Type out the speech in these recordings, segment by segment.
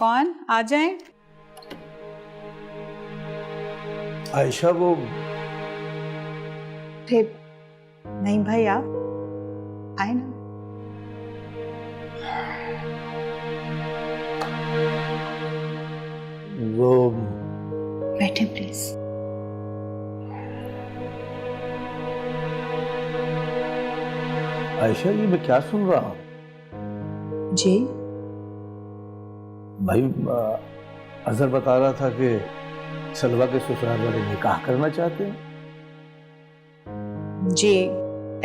कौन? आ जाएं। आयशा वो नहीं भाई, आप आए ना। वो बैठे प्लीज। आयशा, ये मैं क्या सुन रहा हूँ? जी? भाई अजहर बता रहा था कि सलवा के ससुराल वाले निकाह करना चाहते हैं। जी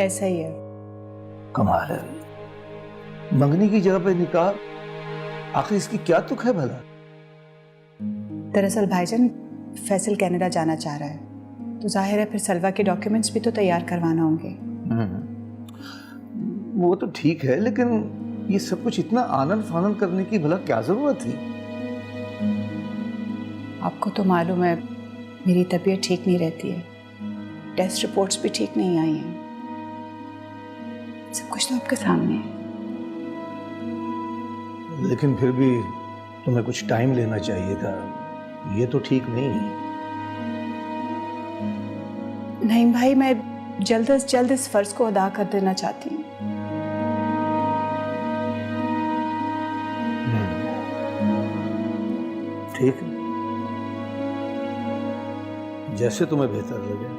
ऐसा ही है। कमाल है, मंगनी की जगह पे निकाह। आखिर इसकी क्या तुक है भला? दरअसल भाईजान फैसल कनाडा जाना चाह रहा है, तो जाहिर है फिर सलवा के डॉक्यूमेंट्स भी तो तैयार करवाना होंगे। वो तो ठीक है, लेकिन ये सब कुछ इतना आनन फानन करने की भला क्या जरूरत थी? आपको तो मालूम है मेरी तबीयत ठीक नहीं रहती है, टेस्ट रिपोर्ट्स भी ठीक नहीं आई हैं। सब कुछ तो आपके सामने है। लेकिन फिर भी तुम्हें कुछ टाइम लेना चाहिए था, ये तो ठीक नहीं है। नहीं भाई, मैं जल्द से जल्द इस फर्ज को अदा कर देना चाहती हूँ। ठीक है, जैसे तुम्हें बेहतर लगे।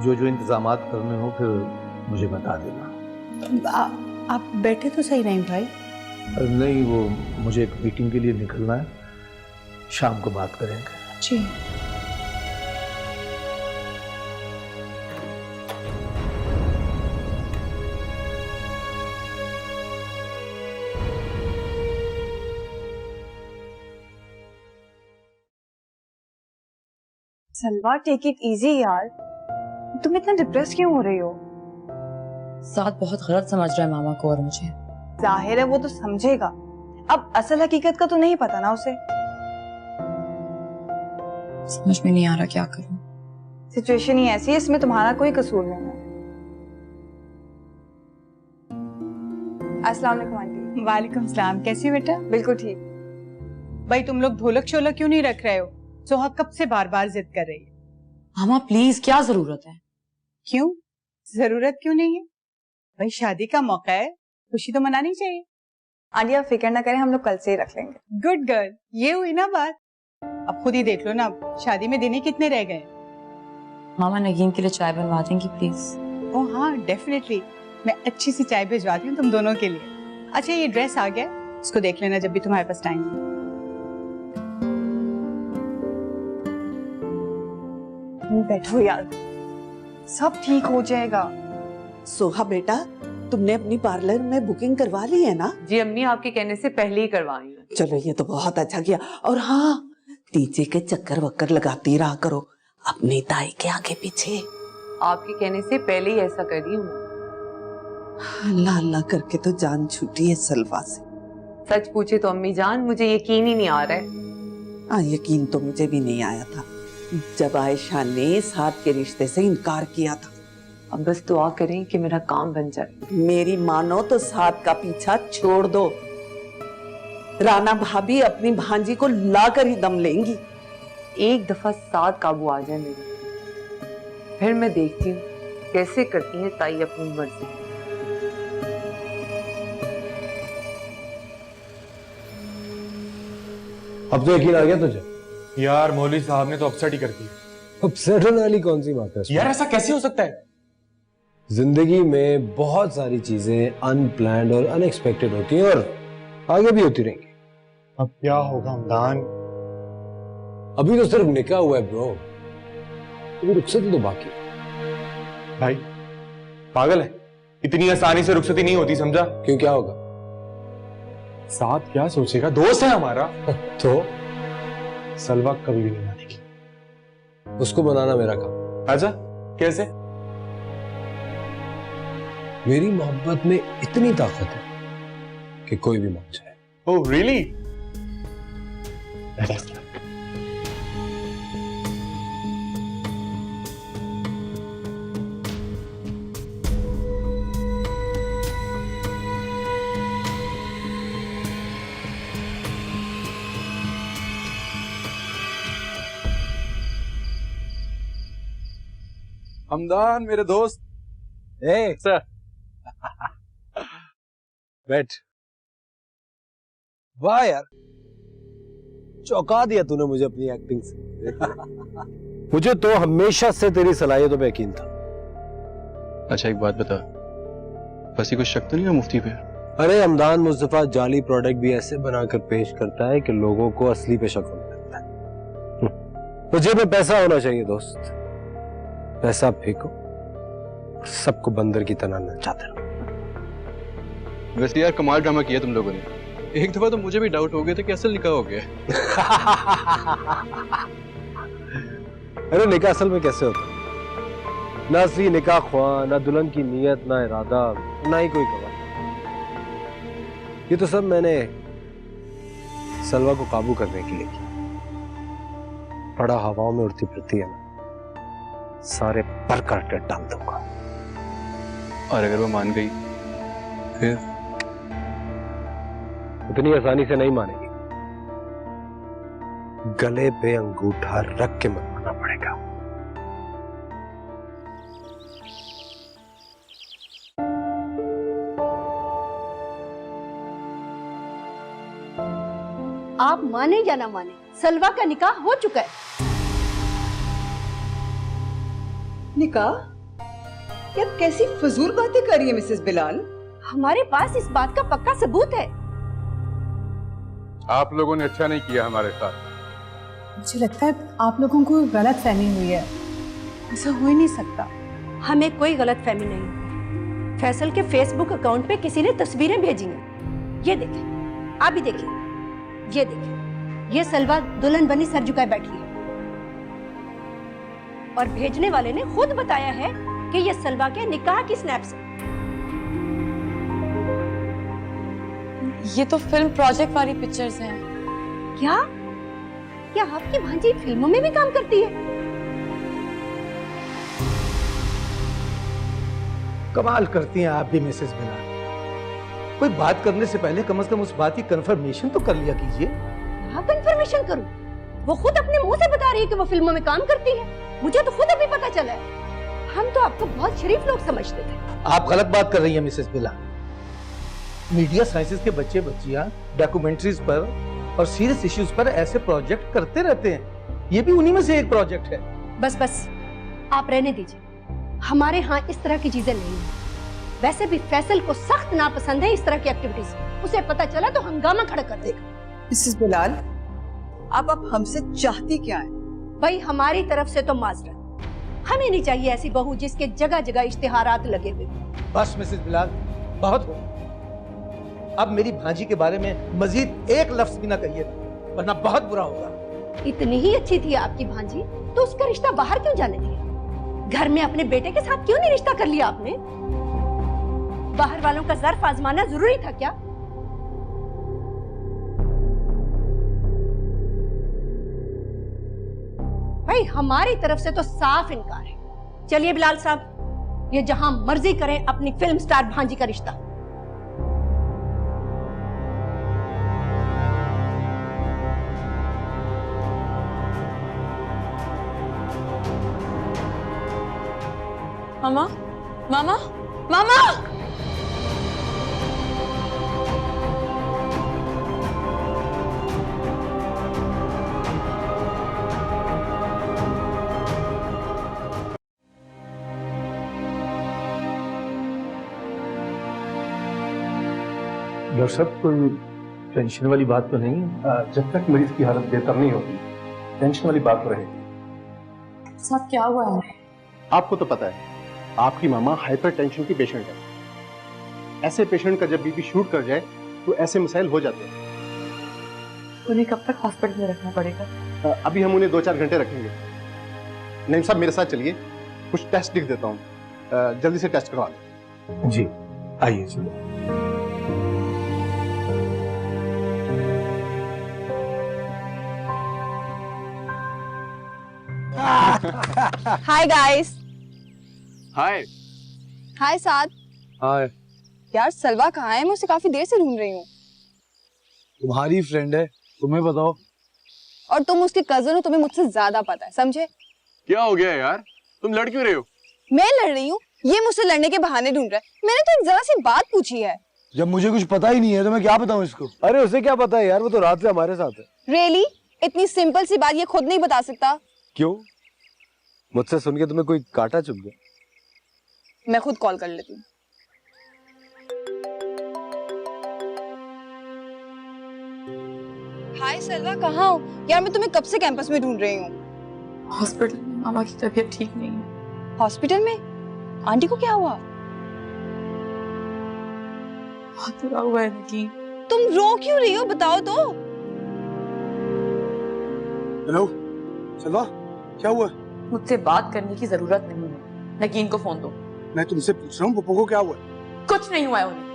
जो जो इंतजामात करने हो फिर मुझे बता देना। आप बैठे तो सही नहीं भाई। नहीं, वो मुझे एक मीटिंग के लिए निकलना है, शाम को बात करेंगे। जी। सलवा, टेक इट इजी यार। तुम इतना डिप्रेस क्यों हो रही हो? साथ बहुत गलत समझ रहा है मामा को और मुझे। जाहिर है वो तो समझेगा, अब असल हकीकत का तो नहीं पता ना उसे। समझ में नहीं आ रहा क्या करूं। सिचुएशन ही ऐसी है, इसमें तुम्हारा कोई कसूर नहीं है। अस्सलाम वालेकुम आंटी। वालेकुम सलाम। कैसी बेटा? बिल्कुल ठीक। भाई तुम लोग ढोलक शोलक क्यों नहीं रख रहे हो? सोहा कब से बार बार जिद कर रही है। मामा प्लीज, क्या जरूरत है? क्यों जरूरत क्यों नहीं है? भाई शादी का मौका है, खुशी तो मनानी चाहिए। आंटी आप फिक्र ना करें, हम लोग कल से ही रख लेंगे। गुड गर्ल, ये हुई ना बात। अब खुद ही देख लो ना, शादी में दिन ही कितने रह गए। मामा नगीन के लिए चाय बनवा देंगी प्लीज? ओह हाँ डेफिनेटली, मैं अच्छी सी चाय भिजवाती हूँ तुम दोनों के लिए। अच्छा ये ड्रेस आ गया, इसको देख लेना जब भी तुम्हारे पास टाइम हो। बैठो यार, सब ठीक हो जाएगा। सोहा बेटा, तुमने अपनी पार्लर में बुकिंग करवा ली है ना? जी अम्मी, आपके कहने से पहले ही करवाई है। चलो ये तो बहुत अच्छा किया। और हाँ, डीजे के चक्कर वक्कर लगाती रहा करो अपनी ताई के आगे पीछे। आपके कहने से पहले ही ऐसा कर रही हूँ। अल्लाह अल्लाह करके तो जान छूटी है सलवा से। सच पूछे तो अम्मी जान, मुझे यकीन ही नहीं आ रहा है। हाँ, यकीन तो मुझे भी नहीं आया था जब आयशा ने साथ के रिश्ते से इनकार किया था। अब बस दुआ करें कि मेरा काम बन जाए। मेरी मानो तो साथ का पीछा छोड़ दो। राना भाभी अपनी भांजी को लाकर ही दम लेंगी। एक दफा साथ काबू आ जाए मेरी, फिर मैं देखती हूँ कैसे करती है ताई अपनी मर्जी। अब तो यकीन आ गया तुझे? यार मौलवी साहब ने तो अपसेट ही कर दी। अपसेट होने वाली कौन सी बात है? यार ऐसा कैसे हो सकता है? जिंदगी में बहुत सारी चीजें अनप्लैन्ड और अनएक्सपेक्टेड होती हैं और आगे भी होती रहेंगी। अब क्या होगा हमदान? अभी तो सिर्फ निकाह हुआ है ब्रो, अभी रुखसती तो बाकी है। भाई पागल है, इतनी आसानी से रुखसती नहीं होती, समझा? क्यों, क्या होगा? साथ क्या सोचेगा, दोस्त है हमारा। तो सलवा कभी भी नहीं मानेगी। उसको बनाना मेरा काम। आजा, कैसे? मेरी मोहब्बत में इतनी ताकत है कि कोई भी मान जाए। Oh really? हमदान मेरे दोस्त। ए सर। बैठ। वाह यार, चौंका दिया तूने मुझे अपनी एक्टिंग से। मुझे तो हमेशा से तेरी सलाहियतों पे यकीन था। अच्छा एक बात बता, बस ये कुछ शक तो नहीं है मुफ्ती पे? अरे हमदान मुस्तफा जाली प्रोडक्ट भी ऐसे बनाकर पेश करता है कि लोगों को असली पे शक होने लगता है। तो जेब में पैसा होना चाहिए दोस्त, पैसा फेंको, सबको बंदर की तरह नचाते रहो। वैसे यार कमाल ड्रामा किया तुम लोगों ने। एक दफा तो मुझे भी डाउट हो गया था कि असल निकाह हो गया। अरे निकाह असल में कैसे होता है? ना असली निकाह ख्वाह, ना दुल्हन की नीयत, ना इरादा, ना ही कोई गवाह। ये तो सब मैंने सलवा को काबू करने के लिए किया। बड़ा हवाओं में उड़ती फिरती है ना, सारे पर काट कर डाल दूंगा। और अगर वो मान गई फिर? इतनी आसानी से नहीं मानेगी, गले पे अंगूठा रख के मनवाना पड़ेगा। आप माने या ना माने, सलवा का निकाह हो चुका है। निकाह? क्या कैसी फजूल बातें कर रही है मिसेस बिलाल? हमारे पास इस बात का पक्का सबूत है। आप लोगों ने अच्छा नहीं किया हमारे साथ। मुझे लगता है आप लोगों को गलत फहमी हुई है, ऐसा हो ही नहीं सकता। हमें कोई गलत फहमी नहीं। फैसल के फेसबुक अकाउंट पे किसी ने तस्वीरें भेजी हैं। ये देखें, आप भी देखिए, ये देखिए, ये सलवा दुल्हन बनी सर झुकाए बैठी है और भेजने वाले ने खुद बताया है कि ये सलवा के निकाह की स्नैप्स है। ये तो फिल्म प्रोजेक्ट वाली पिक्चर्स हैं। क्या क्या आपकी भांजी फिल्मों में भी काम करती है? कमाल करती हैं आप भी मिसेस बिलाल। कोई बात करने से पहले कम से कम उस बात की कंफर्मेशन तो कर लिया कीजिए। हाँ, कंफर्मेशन करूं? वो खुद अपने मुंह से बता रही है कि वो फिल्मों में काम करती है। मुझे तो खुद अभी पता चला है। हम तो आपको बहुत शरीफ लोग समझते थे। आप गलत बात कर रही हैं मिसेस बिलाल। मीडिया साइंसेज के बच्चे बच्चियां डॉक्यूमेंट्रीज पर और सीरियस इश्यूज पर ऐसे प्रोजेक्ट करते रहते हैं। ये भी उन्हीं में से एक प्रोजेक्ट है। बस बस, आप रहने दीजिए। हमारे यहाँ इस तरह की चीजें नहीं है। वैसे भी फैसल को सख्त नापसंद है इस तरह की एक्टिविटीज। उसे पता चला तो हंगामा खड़ा कर देगा। मिसेस बिलाल, आप हमसे चाहती क्या है? भाई हमारी तरफ से तो माजरत। हमें नहीं चाहिए ऐसी बहू जिसके जगह जगह इश्तिहारात लगे हुए। बस मिसेस बिलाल, बहुत हो। अब मेरी भांजी के बारे में मजीद एक लफ्ज भी ना कहिए, वरना बहुत बुरा होगा। इतनी ही अच्छी थी आपकी भांजी तो उसका रिश्ता बाहर क्यों जाने दिया? घर में अपने बेटे के साथ क्यों नहीं रिश्ता कर लिया आपने? बाहर वालों का ज़र्फ आजमाना जरूरी था क्या? भाई हमारी तरफ से तो साफ इनकार है। चलिए बिलाल साहब, ये जहां मर्जी करें अपनी फिल्म स्टार भांजी का रिश्ता। मामा, मामा, मामा! डॉक्टर साहब, कोई टेंशन वाली बात तो नहीं है? जब तक मरीज की हालत बेहतर नहीं होती, टेंशन वाली बात तो रहेगी। सब क्या हुआ है? आपको तो पता है, आपकी मामा हाइपर टेंशन की पेशेंट है। ऐसे पेशेंट का जब बीपी शूट कर जाए तो ऐसे मसाइल हो जाते हैं। उन्हें कब तक हॉस्पिटल में रखना पड़ेगा? अभी हम उन्हें 2-4 घंटे रखेंगे। नईम साहब मेरे साथ चलिए, कुछ टेस्ट लिख देता हूँ, जल्दी से टेस्ट करवा दें। जी आइए। चलो। Hi guys. Hi. Hi Saad. Hi. यार सलवा कहाँ है? मैं उसे काफी देर से ढूंढ रही हूँ। तुम्हारी फ्रेंड है, तुम्हें बताओ। और तुम उसके कजन हो, तुम्हें मुझसे ज्यादा पता है, समझे? क्या हो गया यार, तुम लड़ क्यों रहे हो? मैं लड़ रही हूँ, ये मुझसे लड़ने के बहाने ढूंढ रहा है। मैंने तो एक जरा सी बात पूछी है। जब मुझे कुछ पता ही नहीं है तो मैं क्या बताऊं इसको? अरे उसे क्या पता है यार, वो तो रात से हमारे साथ है। रियली? इतनी सिंपल सी बात ये खुद नहीं बता सकता? क्यों, मुझसे सुन के तुम्हें कोई कांटा चुभ गया? मैं खुद कॉल कर लेती हूँ। हाय सलवा, कहाँ हो यार? मैं तुम्हें कब से कैंपस में ढूंढ रही हूँ। हॉस्पिटल में मामा की तबीयत ठीक नहीं है। हॉस्पिटल में? आंटी को क्या हुआ? बहुत बुरा हुआ है नकीम। तुम रो क्यों रही हो, बताओ तो। हेलो सलवा, क्या हुआ? मुझसे बात करने की जरूरत नहीं है, नकीम को फोन दो। मैं तुमसे पूछ रहा हूँ पप्पू को क्या हुआ? कुछ नहीं हुआ है उन्हें।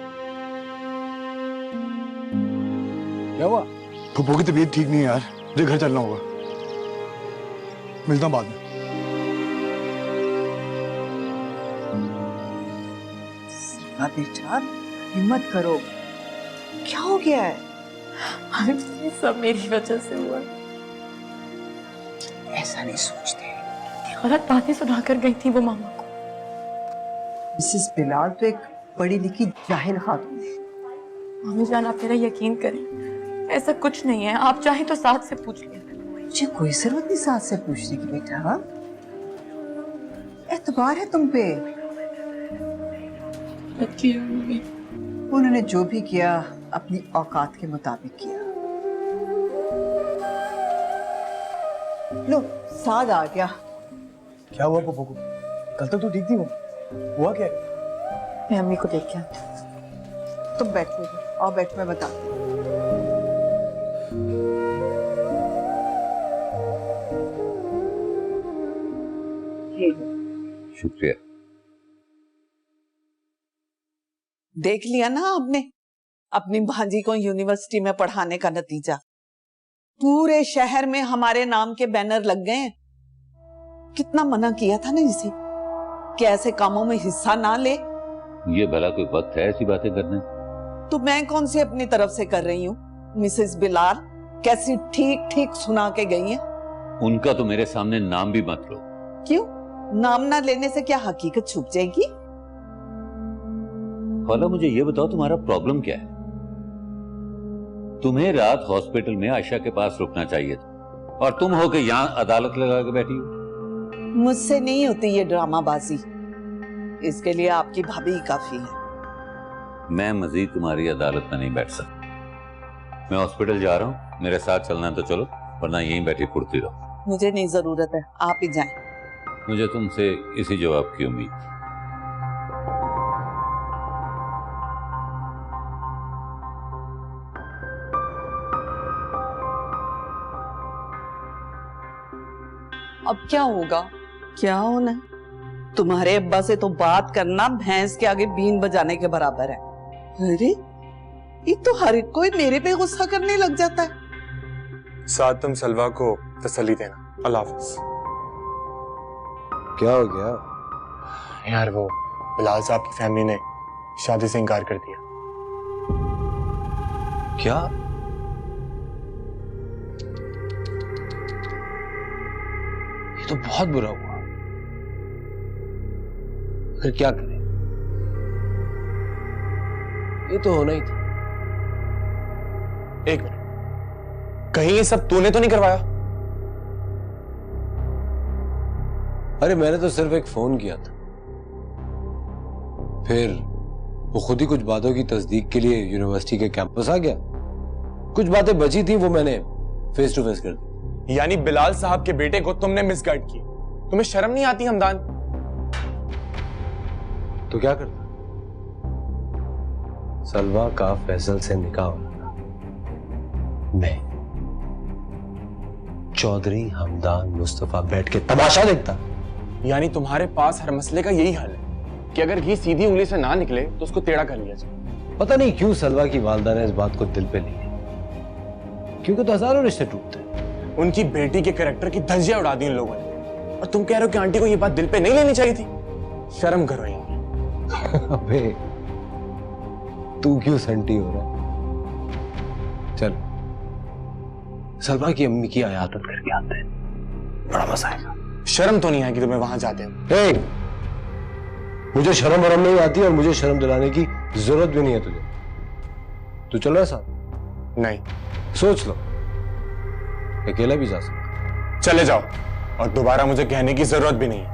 क्या हुआ? पप्पू की तबीयत ठीक नहीं है यार, मुझे घर चलना होगा। मिलता हूँ बाद में। बेटा हिम्मत करो, क्या हो गया है? ये सब मेरी वजह से हुआ। ऐसा नहीं सोचते। गलत बातें सुनाकर गई थी वो मामा को। मिसेस बिलाल तो एक पढ़ी लिखी जाहिल खातून है। मामी जान, आप मेरा यकीन करें, ऐसा कुछ नहीं है। आप चाहे तो साथ से पूछ लें। मुझे कोई जरूरत नहीं साथ से पूछने की बेटा। हाँ, एतबार है तुम पे। उन्होंने जो भी किया अपनी औकात के मुताबिक किया। लो साद आ गया। क्या हुआ पप्पू को? कल तक तो ठीक थी वो, हुआ क्या? मैं अम्मी को देख के आती हूँ। तुम बैठो, आओ बैठ, मैं बताती हूँ। शुक्रिया। देख लिया ना आपने अपनी भांजी को यूनिवर्सिटी में पढ़ाने का नतीजा। पूरे शहर में हमारे नाम के बैनर लग गए हैं। कितना मना किया था ना इसे कि ऐसे कामों में हिस्सा ना ले। ये भला कोई वक्त है ऐसी बातें करने? तो मैं कौन सी अपनी तरफ से कर रही हूँ? मिसेस बिलाल कैसी ठीक ठीक सुना के गई हैं। उनका तो मेरे सामने नाम भी मत लो। क्यों? नाम ना लेने से क्या हकीकत छुप जाएगी? खाला, मुझे ये बताओ तुम्हारा प्रॉब्लम क्या है? तुम्हें रात हॉस्पिटल में आयशा के पास रुकना चाहिए था और तुम हो के यहाँ अदालत लगा के बैठी हो। मुझसे नहीं होती ये ड्रामाबाजी, इसके लिए आपकी भाभी ही काफी है। मैं मजीद तुम्हारी अदालत में नहीं बैठ सकता। मैं हॉस्पिटल जा रहा हूँ, मेरे साथ चलना है तो चलो, वरना यहीं बैठी फुर्ती रहो। मुझे नहीं जरूरत है, आप ही जाएं। मुझे तुमसे इसी जवाब की उम्मीद। अब क्या होगा? क्या होना? तुम्हारे अब्बा से तो बात करना भैंस के आगे बीन बजाने के बराबर है। अरे ये तो हर एक कोई मेरे पे गुस्सा करने लग जाता है। साथ तुम सलवा को तसल्ली देना। अल्लाह हाफिज। क्या हो गया यार? वो बिलाल साहब की फैमिली ने शादी से इनकार कर दिया। क्या? ये तो बहुत बुरा हुआ। फिर क्या करें? ये तो होना ही था। एक मिनट, कहीं ये सब तूने तो नहीं करवाया? अरे मैंने तो सिर्फ एक फोन किया था, फिर वो खुद ही कुछ बातों की तस्दीक के लिए यूनिवर्सिटी के कैंपस आ गया। कुछ बातें बची थी वो मैंने फेस टू फेस कर दी। यानी बिलाल साहब के बेटे को तुमने मिसगाइड किया। तुम्हें शर्म नहीं आती हमदान? तो क्या करता? सलवा का फैसल से निकाह होना था, मैं चौधरी हमदान मुस्तफा बैठ के तमाशा देखता। यानी तुम्हारे पास हर मसले का यही हल है कि अगर घी सीधी उंगली से ना निकले तो उसको टेढ़ा कर लिया जाए। पता नहीं क्यों सलवा की वालदा ने इस बात को दिल पे ली, क्योंकि तो हजारों रिश्ते टूटते हैं। उनकी बेटी के कैरेक्टर की धज्जियां उड़ा दी उन लोगों ने, और तुम कह रहे हो कि आंटी को ये बात दिल पे नहीं लेनी चाहिए थी? शर्म करो यार। अबे तू क्यों संटी हो रहा है? चल सलवा की अम्मी की अयादत करके आते हैं, बड़ा मजा आएगा। शर्म तो नहीं आएगी तुम्हें वहां जाते हो? मुझे शर्म वरम नहीं आती और मुझे शर्म दिलाने की जरूरत भी नहीं है तुझे। तू चल रहा है साथ? नहीं। सोच लो, अकेला भी जा सकता। चले जाओ और दोबारा मुझे कहने की जरूरत भी नहीं है।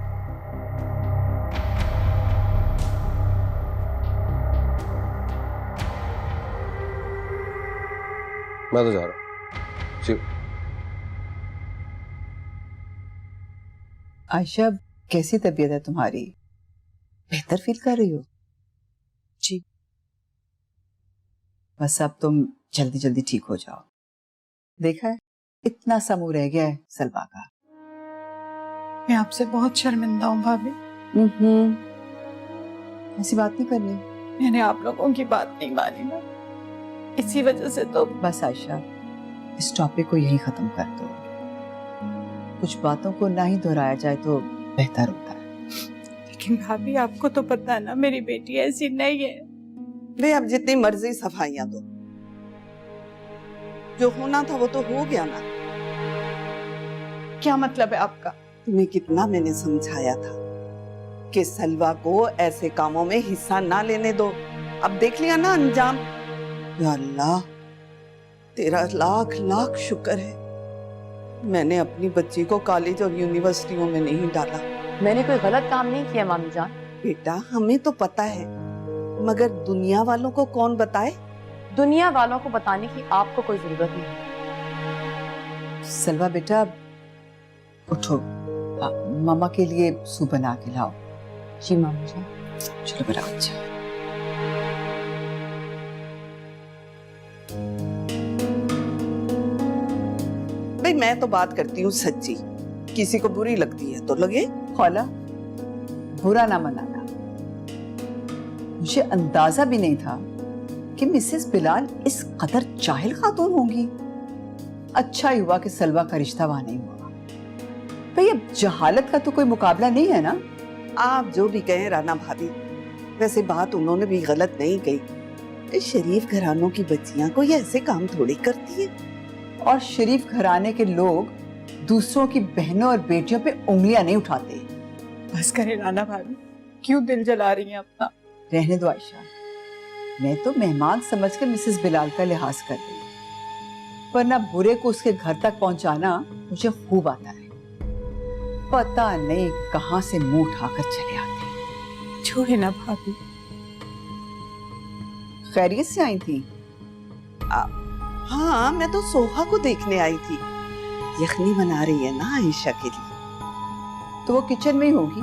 मैं तो जा रहा हूं। शिव। आयशा, कैसी तबीयत है तुम्हारी? बेहतर फील कर रही हो? जी। बस अब तुम जल्दी जल्दी ठीक हो जाओ। देखा है, इतना समूह रह गया है सलवा का। मैं आपसे बहुत शर्मिंदा हूँ भाभी। ऐसी बात नहीं करनी। मैंने आप लोगों की बात नहीं मानी ना, इसी वजह से तो। बस आयशा, इस टॉपिक को यहीं खत्म कर दो। कुछ बातों को ना ही दोहराया जाए तो बेहतर होता है। लेकिन भाभी, आपको तो पता है ना, मेरी बेटी ऐसी नहीं है। वे अब जितनी मर्जी सफाइयां दो, जो होना था वो तो हो गया ना। क्या मतलब है आपका? तुम्हें कितना मैंने समझाया था कि सलवा को ऐसे कामों में हिस्सा ना लेने दो। अब देख लिया ना अंजाम। या अल्लाह, तेरा लाख लाख शुक्र है मैंने अपनी बच्ची को कॉलेज और यूनिवर्सिटियों में नहीं डाला। मैंने कोई गलत काम नहीं किया मामी जान। बेटा, हमें तो पता है, मगर दुनिया वालों को कौन बताए? दुनिया वालों को बताने की आपको कोई जरूरत नहीं। सलवा बेटा, उठो, मामा के लिए सूप बना के लाओ। जी मामी जान। चलो मेरा बच्चा। भाई, मैं तो बात करती हूँ सच्ची, किसी को बुरी लगती है तो लगे। खौला, बुरा ना मनाना। मुझे अंदाजा भी नहीं था कि मिसेस बिलाल इस कदर जाहिल खातून होंगी। अच्छा ही हुआ कि सलवा का रिश्ता वहां नहीं हुआ। भाई, अब जहालत का तो कोई मुकाबला नहीं है ना। आप जो भी कहें राना भाभी, वैसे बात उन्होंने भी गलत नहीं कही। शरीफ घरानों की बच्चियां कोई ऐसे काम थोड़ी करती है। और शरीफ घराने के लोग दूसरों की बहनों और बेटियों पे उंगलियां नहीं उठाते। बस करें राना भाभी, क्यों दिल जला रही हैं अपना? रहने दो आयशा, मैं तो मेहमान समझकर मिसेस बिलाल का लिहाज कर रही, वरना बुरे को उसके घर तक पहुंचाना मुझे खूब आता है। पता नहीं कहां से मुंह उठाकर चले आते। छोड़े ना भाभी। खैरियत से आई थी? हाँ, मैं तो सोहा को देखने आई थी। यखनी बना रही है ना आयशा के लिए। तो वो किचन में ही होगी।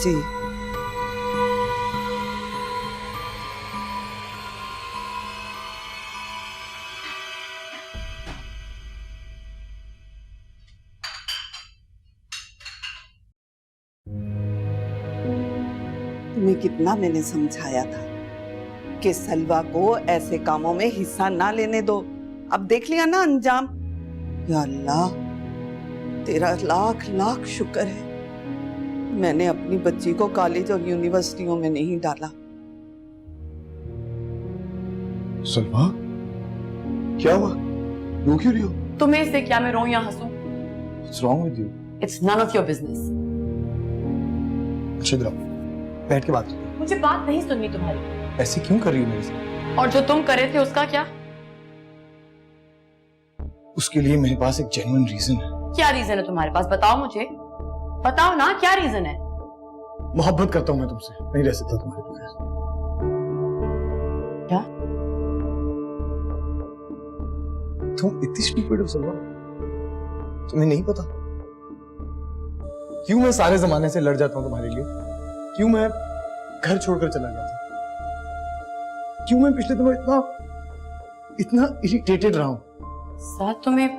जी। तुम्हें कितना मैंने समझाया था कि सलवा को ऐसे कामों में हिस्सा ना लेने दो। अब देख लिया ना अंजाम। या अल्लाह, तेरा लाख लाख शुक्र है मैंने अपनी बच्ची को कॉलेज और यूनिवर्सिटियों में नहीं डाला। सलमा, क्या हुआ? रो क्यों रही हो? तुम्हें इससे क्या मैं रोऊं या हंसूं? What's wrong with you? It's none of your business. अच्छा इधर आओ, बैठ के बात करो। मुझे बात नहीं सुननी तुम्हारी। ऐसे क्यों कर रही हो मेरे साथ? और जो तुम करे थे उसका क्या? उसके लिए मेरे पास एक जेन्युइन रीजन है। क्या रीजन है तुम्हारे पास? बताओ मुझे, बताओ ना, क्या रीजन है? मोहब्बत करता हूं मैं तुमसे, नहीं रह सकता तुम्हारे बगैर। क्या? तुम इतनी स्टूपिड हो सलमा, तुम्हें नहीं पता क्यों मैं सारे जमाने से लड़ जाता हूं तुम्हारे लिए? क्यों मैं घर छोड़कर चला गया था? क्यों मैं पिछले दिनों इतना इरिटेटेड रहा हूं? साथ तुम्हें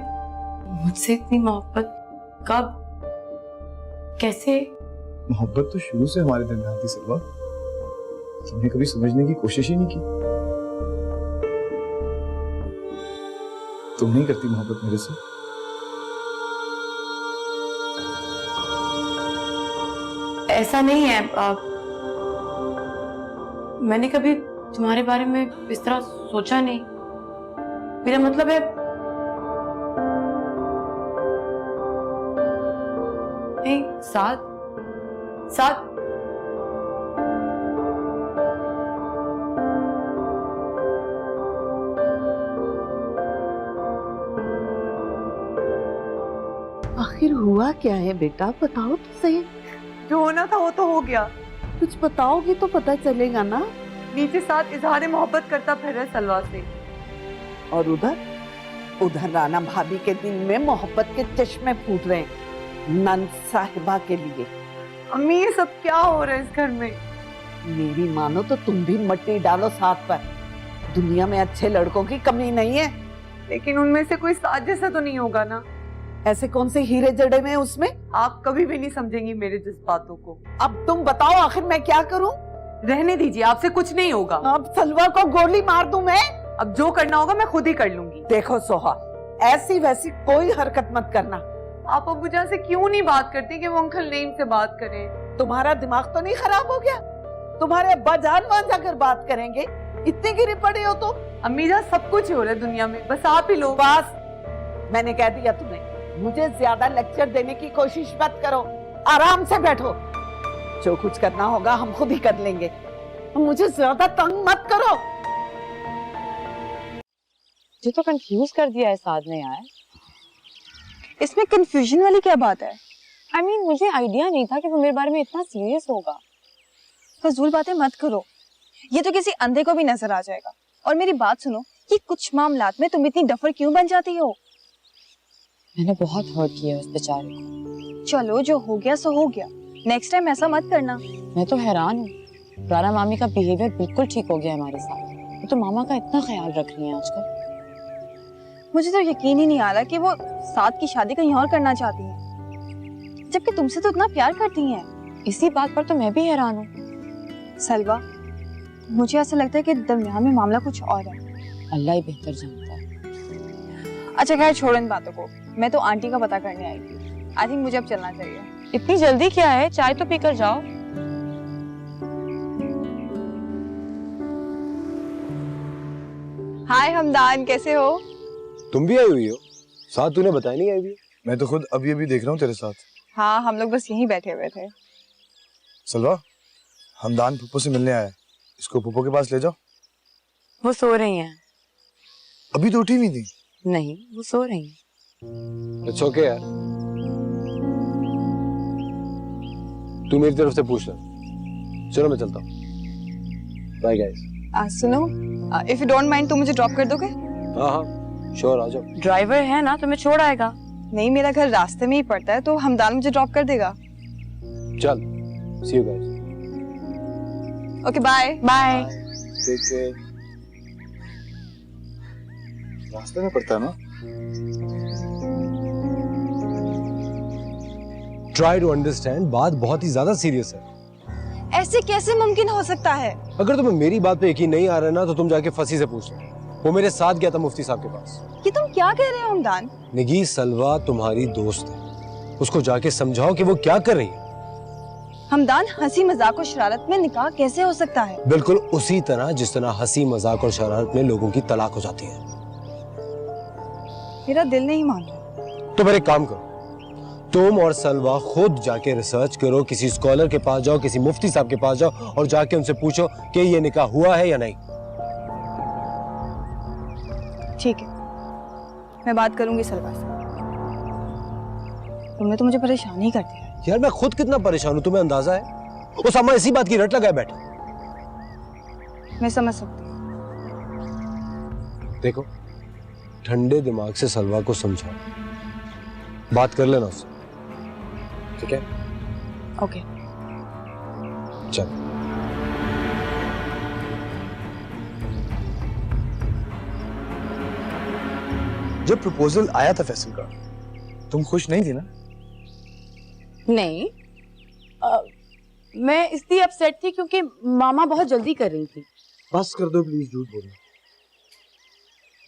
मुझसे इतनी मोहब्बत कब, कैसे? मोहब्बत तो शुरू से हमारे दरमियान थी सलमा, तुमने कभी समझने की कोशिश ही नहीं की। तुम नहीं करती मोहब्बत मेरे से? ऐसा नहीं है। मैंने कभी तुम्हारे बारे में इस तरह सोचा नहीं। मेरा मतलब है, नहीं साथ, साथ आखिर हुआ क्या है बेटा, बताओ तो सही। जो होना था वो तो हो गया। कुछ बताओगी तो पता चलेगा ना। नीचे साथ इजहार मोहब्बत करता फिर रहा सलवा से। और उधर राना भाभी के दिल में मोहब्बत के चश्मे फूट रहे हैं नन साहिबा के लिए। अम्मी ये सब क्या हो रहा है इस घर में? मेरी मानो तो तुम भी मट्टी डालो साथ पर। दुनिया में अच्छे लड़कों की कमी नहीं है, लेकिन उनमें से कोई साथ जैसा तो नहीं होगा ना। ऐसे कौन से हीरे जड़े में उसमें? आप कभी भी नहीं समझेंगी मेरे जज्बातों को। अब तुम बताओ आखिर मैं क्या करूं? रहने दीजिए, आपसे कुछ नहीं होगा। अब सलवा को गोली मार दूं मैं? अब जो करना होगा मैं खुद ही कर लूंगी। देखो सोहा, ऐसी वैसी कोई हरकत मत करना। आप अबूजान से क्यों नहीं बात करती कि वो अंकल नईम से बात करें? तुम्हारा दिमाग तो नहीं खराब हो गया? तुम्हारे अब्बा जान मान जाकर बात करेंगे, इतनी गिरी पड़ी हो तुम। अम्मी जान सब कुछ हो रहा है दुनिया में, बस आप ही लोग। बस मैंने कह दिया तुम्हें, मुझे ज्यादा लेक्चर देने की कोशिश मत करो, आराम से बैठो। जो कुछ करना होगा हम खुद ही कर लेंगे, मुझे ज्यादा तंग मत करो। मुझे तो कंफ्यूज कर दिया है साद ने यार। इसमें कंफ्यूजन वाली क्या बात है? I mean, मुझे आइडिया नहीं था कि वो मेरे बारे में इतना सीरियस होगा। फजूल बातें मत करो, ये तो किसी अंधे को भी नजर आ जाएगा। और मेरी बात सुनो, कि कुछ मामलात में तुम इतनी डफर क्यों बन जाती हो? मैंने बहुत हर्ट किया उस बेचारे को। चलो जो हो गया सो हो गया, नेक्स्ट टाइम ऐसा मत करना। मैं तो हैरान हूँ, राना मामी का बिहेवियर बिल्कुल ठीक हो गया हमारे साथ। वो तो मामा का इतना ख्याल रख रही हैं आजकल। मुझे तो यकीन ही नहीं आ रहा कि वो साथ की शादी कहीं और करना चाहती हैं, जबकि तुमसे तो इतना प्यार करती हैं। इसी बात पर तो मैं भी हैरान हूँ। सलवा, मुझे ऐसा लगता है कि दरमियान में मामला कुछ और है। अल्लाह ही बेहतर जानता है। अच्छा खैर छोड़ो इन बातों को, मैं तो आंटी का पता करने आई थी। आई थिंक मुझे अब चलना चाहिए। इतनी जल्दी क्या है, चाय तो पीकर जाओ। हाय हमदान, कैसे हो? तुम भी आई हुई हो? साथ तूने बताया नहीं आई हुई? मैं तो खुद अभी अभी देख रहा हूँ तेरे साथ। हाँ, हम लोग बस यहीं बैठे हुए थे। सलवा, हमदान पुप्पो से मिलने आया है, इसको पुप्पो के पास ले जाओ। वो सो रही हैं। अभी तो उठी नहीं थी। नहीं, वो सो रही हैं। इट्स ओके यार, तू मेरी तरफ से पूछ ले। चलो मैं चलता हूँ। Bye guys. सुनो, इफ यू डोंट माइंड, तुम मुझे ड्रॉप कर दोगे? हाँ हाँ श्योर, आ जाओ। ड्राइवर है ना, तुम्हें छोड़ आएगा। नहीं, मेरा घर रास्ते में ही पड़ता है, तो हमदान मुझे ड्रॉप कर देगा। चल, see you guys. Okay bye. Bye. Take care. रास्ते में पड़ता है ना? ट्राई टू अंडरस्टैंड, बात बहुत ही ज्यादा सीरियस है। ऐसे कैसे मुमकिन हो सकता है? अगर तुम्हें मेरी बात पे यकीन नहीं आ रहा है ना, तो तुम जाके फसी से पूछ लो। वो मेरे साथ गया था मुफ्ती साहब के पास। ये तुम क्या कह रहे हो हमदान? निगी, सलवा तुम्हारी दोस्त है, उसको जाके समझाओ कि वो क्या कर रही है। हमदान, हंसी मजाक और शरारत में निकाह कैसे हो सकता है? बिल्कुल उसी तरह जिस तरह हंसी मजाक और शरारत में लोगों की तलाक हो जाती है। मेरा दिल नहीं मान रहा। तो फिर एक काम करो, तुम और सलवा खुद जाके रिसर्च करो, किसी स्कॉलर के पास जाओ, किसी मुफ्ती साहब के पास जाओ और जाके उनसे पूछो कि ये निकाह हुआ है या नहीं। ठीक है, मैं बात करूंगी सलवा से। तुमने तो मुझे परेशान ही कर दिया। यार मैं खुद कितना परेशान हूं, तुम्हें अंदाजा है? उस अम्मा इसी बात की रट लगाए बैठे। मैं समझ सकती हूँ। देखो, ठंडे दिमाग से सलवा को समझाओ, बात कर लेना उससे, ठीक है? ओके। चल। जब प्रपोजल आया था फैसल का, तुम खुश नहीं थी ना? नहीं, मैं इसलिए अपसेट थी क्योंकि मामा बहुत जल्दी कर रही थी। बस कर दो प्लीज, झूठ बोलो।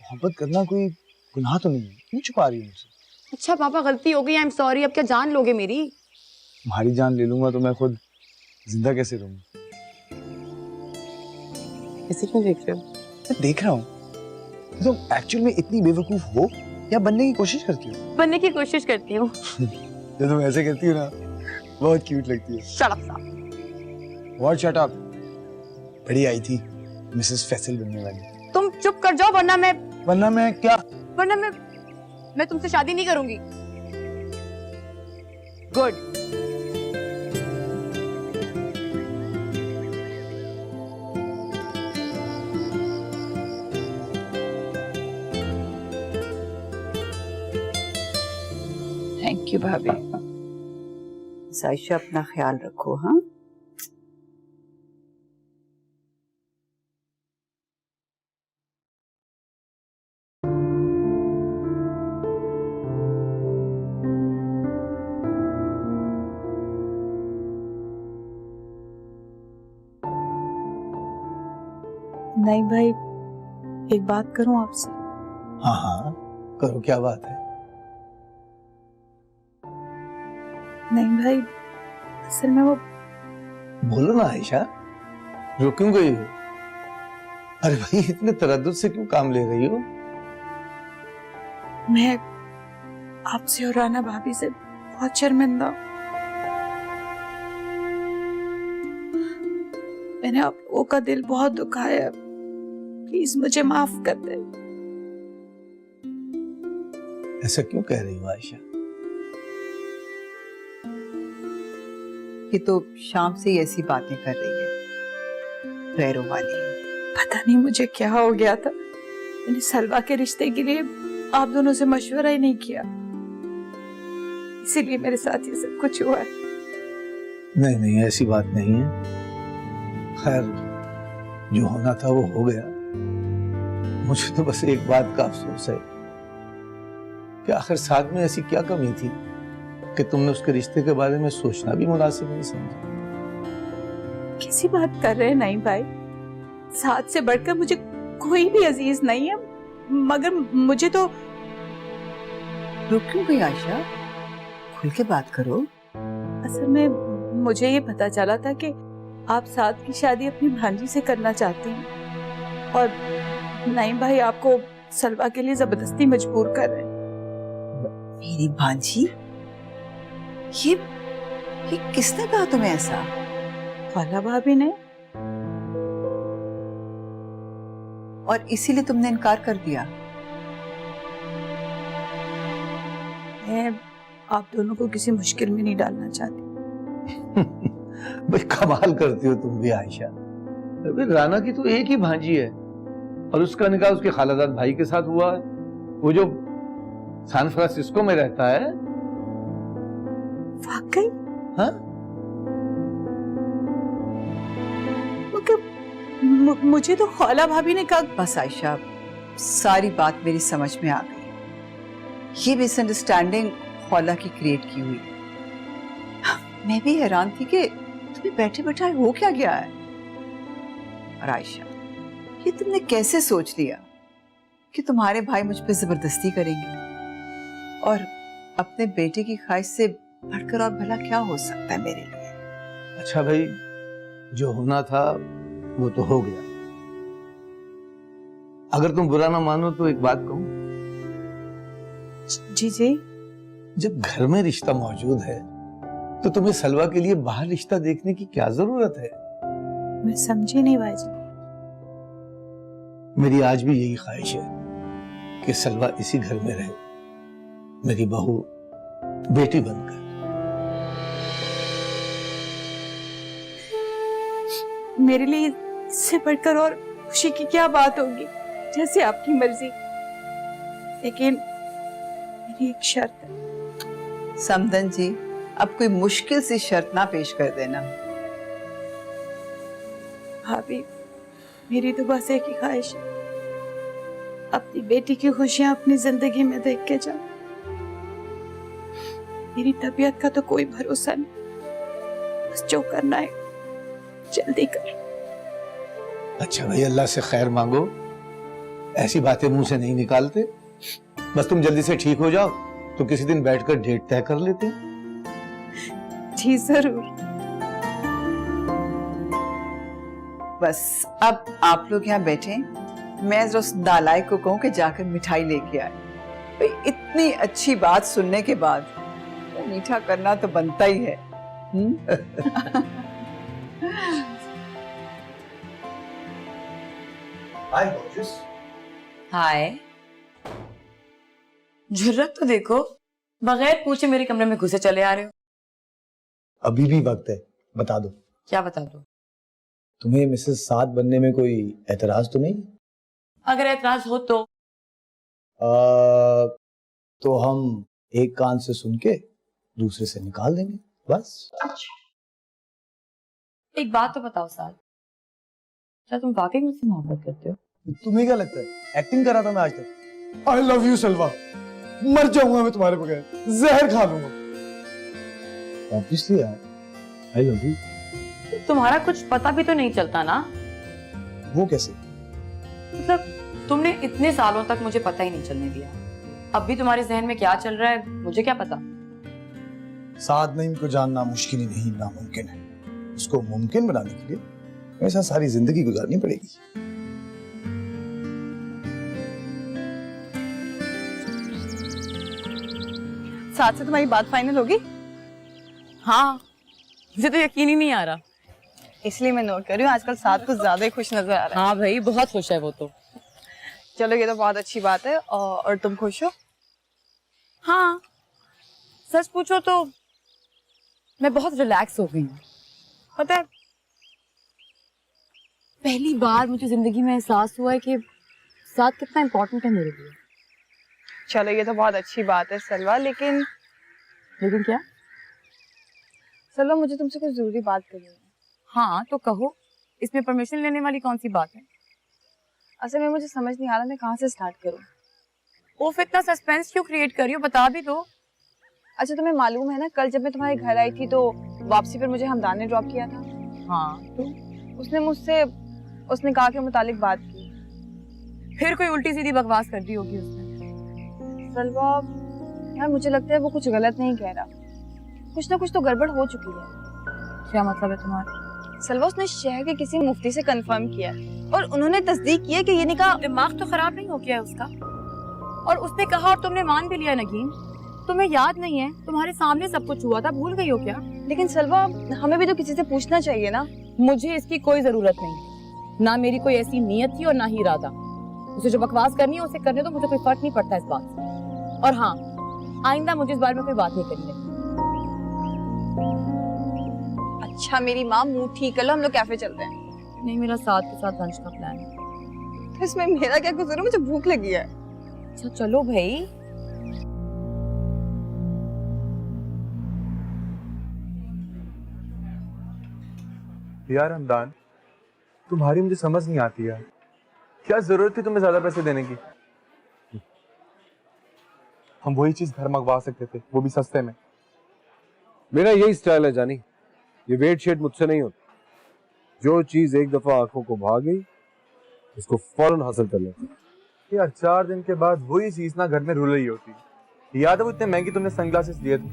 मोहब्बत करना कोई गुनाह तो नहीं है, क्यों छुपा रही हो मुझसे? अच्छा पापा, गलती हो गई, आई एम सॉरी। अब क्या जान लोगे मेरी? तुम्हारी जान ले लूंगा तो मैं खुद जिंदा कैसे रहूंगा? ऐसे क्यों देख रहे हो? मैं देख रहा हूँ तुम एक्चुअल में इतनी बेवकूफ हो या बनने की कोशिश करती हो? बनने की कोशिश करती हूँ। जब तुम ऐसे करती हो ना, बहुत क्यूट लगती है। शट अप साहब। What shut up? बड़ी आई थी मिसेस फैसल बनने वाली। तुम चुप कर जाओ वरना मैं क्या? वरना मैं तुमसे शादी नहीं करूंगी। गुड। थैंक यू भाभी। साइशा अपना ख्याल रखो। हाँ, नहीं भाई, एक बात करूं आपसे? हाँ हाँ करो, क्या बात है? नहीं भाई, असल में वो बोलो ना आयशा, रो क्यों गई हो? अरे भाई इतने तरद्दुद से क्यों काम ले रही हो? मैं आपसे और राना भाभी से बहुत शर्मिंदा हूं। मैंने आप लोगों का दिल बहुत दुखाया, प्लीज मुझे माफ कर दे। ऐसा क्यों कह रही हो आयशा? ये तो शाम से ही ऐसी बातें कर रही है, गैरों वाली। पता नहीं मुझे क्या हो गया था, मैंने सलवा के रिश्ते के लिए आप दोनों से मशवरा ही नहीं किया, इसीलिए मेरे साथ ये सब कुछ हुआ है। नहीं नहीं ऐसी बात नहीं है। खैर जो होना था वो हो गया। मुझे तो बस एक बात का अफसोस है कि आखिर साथ में ऐसी क्या कमी थी कि तुमने उसके रिश्ते के बारे में सोचना भी मुनासिब नहीं समझा। किसी बात कर रहे हैं नहीं भाई, साथ से बढ़कर मुझे कोई भी अजीज नहीं है, मगर मुझे तो। रुक क्यों गई आयशा? खुल के बात करो। असल में मुझे ये पता चला था कि आप साथ की शादी अपनी भांजी से करना चाहती हैं और नहीं भाई आपको सलवा के लिए जबरदस्ती मजबूर कर रहे हैं। मेरी भांजी? ये किसने कहा तुम्हें ऐसा? खाला भाभी ने। और इसीलिए तुमने इनकार कर दिया? मैं आप दोनों को किसी मुश्किल में नहीं डालना चाहती। भाई कमाल करती हो तुम भी आयशा। अबे राना की तो एक ही भांजी है और उसका निकाह उसके खालाजाद भाई के साथ हुआ है, वो जो सैन फ्रांसिस्को में रहता है। वाकई? हाँ? मुझे तो खाला भाभी ने कहा। बस आयशा, सारी बात मेरी समझ में आ गई। ये मिसअंडरस्टैंडिंग खाला की क्रिएट की हुई। मैं भी हैरान थी कि तुम्हें बैठे बैठाए हो क्या गया है। और आयशा, ये तुमने कैसे सोच लिया कि तुम्हारे भाई मुझ पे जबरदस्ती करेंगे? और अपने बेटे की ख्वाहिश से बढ़कर और भला क्या हो सकता है मेरे लिए? अच्छा भाई, जो होना था वो तो हो गया। अगर तुम बुरा ना मानो तो एक बात कहूं। जी जी। जब घर में रिश्ता मौजूद है तो तुम्हें सलवा के लिए बाहर रिश्ता देखने की क्या जरूरत है? मैं समझी नहीं भाईजी। मेरी आज भी यही ख्वाहिश है कि सलवा इसी घर में रहे, मेरी बहू, बेटी बनकर। मेरे लिए इससे बढ़कर और खुशी की क्या बात होगी, जैसे आपकी मर्जी। लेकिन मेरी एक शर्त है। समदन जी, अब कोई मुश्किल सी शर्त ना पेश कर देना। भाभी, मेरी तो बस एक ही ख्वाहिश है, अपनी बेटी की खुशियां अपनी जिंदगी में देख के जाओ। मेरी तबीयत का तो कोई भरोसा नहीं, बस जो करना है जल्दी कर। अच्छा भाई, अल्लाह से खैर मांगो, ऐसी बातें मुंह से नहीं निकालते। बस तुम जल्दी से ठीक हो जाओ तो किसी दिन बैठकर डेट तय कर लेते हैं। जी जरूर। बस अब आप लोग यहाँ बैठे, मैं जरा उस नालाय को कहूँ कि जाकर मिठाई लेके आए। भाई इतनी अच्छी बात सुनने के बाद तो मीठा करना तो बनता ही है। हाय गॉर्जियस। हाय। जुर्रत तो देखो, बगैर पूछे मेरे कमरे में घुसे चले आ रहे हो। अभी भी वक्त है, बता दो। क्या बता दो? तुम्हें मिसेस साद बनने में कोई एतराज तो नहीं? अगर एतराज हो तो हम एक कान से सुन के दूसरे से निकाल देंगे, बस। एक बात तो बताओ साथ, क्या तुम वाकई मुझसे मोहब्बत करते हो? तुम्हें क्या लगता है एक्टिंग करा था मैं आज तक? आई लव यू सलवा, मर जाऊंगा मैं तुम्हारे बगैर, जहर खा लूंगा। ऑब्वियसली यार, आई लव यू। तुम्हारा कुछ पता भी तो नहीं चलता ना? वो कैसे? मतलब तुमने इतने सालों तक मुझे पता ही नहीं चलने दिया, अब भी तुम्हारे जहन में क्या चल रहा है मुझे क्या पता? साद नईम को जानना मुश्किल ही नहीं, नामुमकिन है। उसको मुमकिन बनाने के लिए मेरे साथ सारी जिंदगी गुजारनी पड़ेगी। साथ से तुम्हारी बात फाइनल होगी? हाँ, मुझे तो यकीन ही नहीं आ रहा। इसलिए मैं नोट कर रही हूँ, आजकल साथ कुछ ज्यादा ही खुश नजर आ रहा है। हाँ भाई, बहुत खुश है वो तो। चलो ये तो बहुत अच्छी बात है। और तुम खुश हो? हाँ, सच पूछो तो मैं बहुत रिलैक्स हो गई हूँ। पता है, पहली बार मुझे जिंदगी में एहसास हुआ है कि साथ कितना इम्पोर्टेंट है मेरे लिए। चलो ये तो बहुत अच्छी बात है सलवा, लेकिन क्या? सलवा मुझे तुमसे कुछ जरूरी बात करनी है। हाँ तो कहो, इसमें परमिशन लेने वाली कौन सी बात है? असल में मुझे समझ नहीं आ रहा मैं कहाँ से स्टार्ट करूँ। ओफ, इतना सस्पेंस क्यों क्रिएट कर रही हो, बता भी दो। अच्छा तुम्हें मालूम है ना, कल जब मैं तुम्हारे घर आई थी तो वापसी पर मुझे हमदान ने ड्रॉप किया था। हाँ तो उसने कहा के मुतालिक बात की। फिर कोई उल्टी सीधी बकवास कर दी होगी उसने। सलवा यार, मुझे लगता है वो कुछ गलत नहीं कह रहा, कुछ ना कुछ तो गड़बड़ हो चुकी है। क्या मतलब है तुम्हारा? सलवा उसने शहर के किसी मुफ्ती से कंफर्म किया और उन्होंने तस्दीक किया कि ये निकाह। दिमाग तो खराब नहीं हो गया उसका? और उसने कहा और तुमने मान भी लिया। नगीन, तुम्हें याद नहीं है, तुम्हारे सामने सब कुछ हुआ था, भूल गई हो क्या? लेकिन सलवा हमें भी तो किसी से पूछना चाहिए ना। मुझे इसकी कोई जरूरत नहीं, ना मेरी कोई ऐसी नीयत थी और ना ही इरादा। उसे जो बकवास करनी है उसे करने दो, मुझे कोई फर्क नहीं पड़ता इस बात से। और हाँ, आइंदा मुझे इस बारे में कोई बात नहीं करनी है। अच्छा मेरी माँ, मुंह ठीक कर लो, हम लोग कैफे चलते हैं। नहीं, मेरा साथ के साथ लंच का प्लान है। तो इसमें मेरा क्या कसूर है? मुझे भूख लगी है। अच्छा चलो भाई। यार हमदान, तुम्हारी मुझे समझ नहीं आती यार, क्या जरूरत थी तुम्हें ज्यादा पैसे देने की? हम वही चीज घर मंगवा सकते थे, वो भी सस्ते में। मेरा यही स्टाइल है जानी, ये वेट शेट मुझसे नहीं होता। जो चीज एक दफा आंखों को भाग गई उसको फौरन हासिल कर लेते। यार 4 दिन के बाद वही चीज ना घर में रुल रही होती। याद है वो इतने महंगे तुमने सनग्लासेस लिए थे,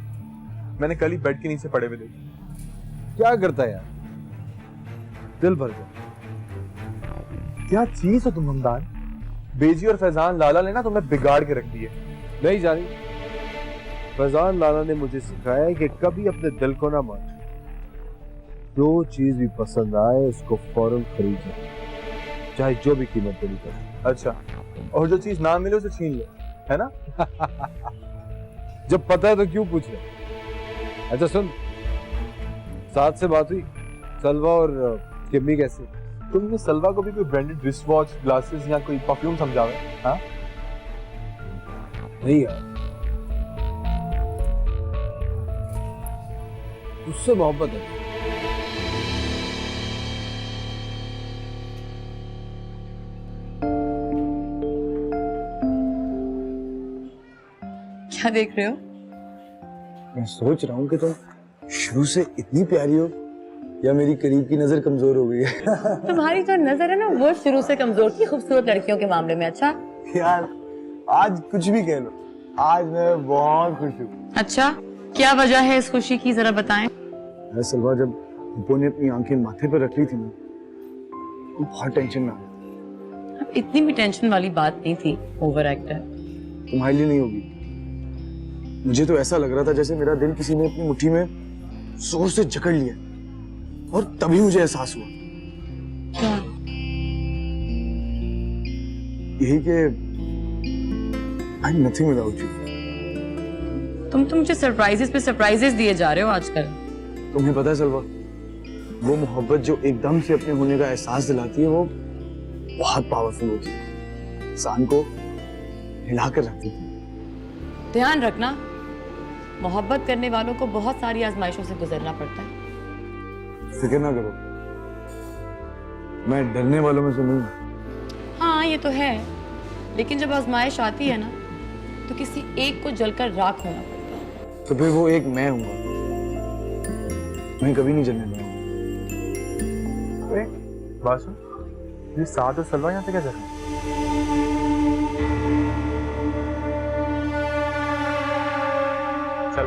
मैंने कल ही बेड के नीचे पड़े हुए देखे। क्या करता है यार, दिल भर गया। क्या चीज हो तुम हमदान, बेजी और फैजान लाला ने ना तुम्हें बिगाड़ के रख दी है। नहीं जानी, फैजान लाला ने मुझे सिखाया है कि कभी अपने दिल को ना मान, जो चीज भी पसंद आए उसको फौरन खरीदो, चाहे जो भी कीमत देनी पड़े। अच्छा, और जो चीज ना मिले उसे छीन लो, है ना? जब पता है तो क्यों पूछ रहे? अच्छा सुन, साथ से बात हुई, सलवा और किम्मी कैसे? तुमने सलवा को भी कोई ब्रांडेड रिस्ट वॉच, ग्लासेस या कोई परफ्यूम समझावे? हाँ नहीं यार, उससे मोहब्बत है। क्या देख रहे हो? मैं सोच रहा हूँ कि तुम शुरू से इतनी प्यारी हो या मेरी करीब की नजर कमजोर हो गई है। तुम्हारी जो नजर है ना वो शुरू से कमजोर थी खूबसूरत लड़कियों के मामले में। अच्छा यार आज कुछ भी कह लो, आज मैं बहुत खुश हूँ। अच्छा, क्या वजह है इस खुशी की, जरा बताएं। सलवा, जब उपो ने अपनी आंखें माथे पर रख ली थी ना, तो बहुत टेंशन में आ गई। इतनी भी टेंशन वाली बात नहीं थी, ओवर एक्ट है। तुम्हारे लिए नहीं होगी, मुझे तो ऐसा लग रहा था जैसे मेरा दिल किसी ने अपनी मुट्ठी में जोर से जकड़ लिया और तभी मुझे एहसास हुआ क्या? यही कि I am nothing without you. तुम तो मुझे सरप्राइजेस पे सरप्राइजेस दिए जा रहे हो आजकल। तुम्हें पता है सलवा, वो मोहब्बत जो एकदम से अपने होने का एहसास दिलाती है वो बहुत पावरफुल होती है, इंसान को हिला कर रखती है। ध्यान रखना, मोहब्बत करने वालों को बहुत सारी आजमाइशों से गुजरना पड़ता है। फिक्र ना करो, मैं डरने वालों में से नहीं हूं। हाँ ये तो है, लेकिन जब आजमाइश आती है ना तो किसी एक को जलकर राख होना पड़ता है। तो फिर वो एक मैं हूंगा, मैं कभी नहीं जलने दूंगा। बात सुन, ये साथ और सलवा यहाँ पे क्या कर रहे हैं? चल